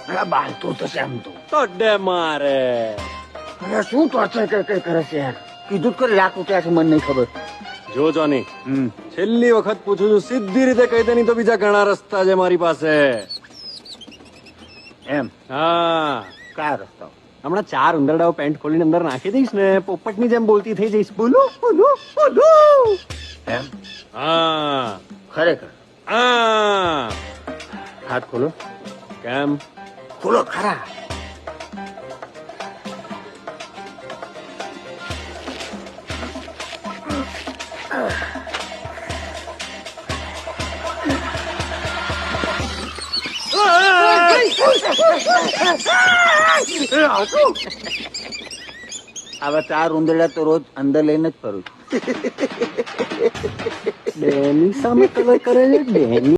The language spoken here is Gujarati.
અરે બાલતું થશે આમ તો ડે મારે અરે શું ટોર્ચર કઈ કરે છે યાર કીધું જ કરી લાખ રૂપિયા છે મને નહીં ખબર જો જોની છેલ્લી વખત પૂછું છું, સીધી રીતે કહી દે, નહીં તો બીજા ઘણા રસ્તા છે મારી પાસે. એમ હા, કયા રસ્તા હમણાં 4 ઉંદરડાઓ પેન્ટ ખોલીને અંદર નાખી દઈશ ને, પોપટની જેમ બોલતી થઈ જઈશ, બોલો બોલો બોલો. એમ હા ખરેખર હા. હાથ ખોલો કેમ? ખોલો ખરા આવા 4 ઉંદરડા તો રોજ અંદર લઈને જ ફરું છું. બેની સામે કલર કરે છે બેની.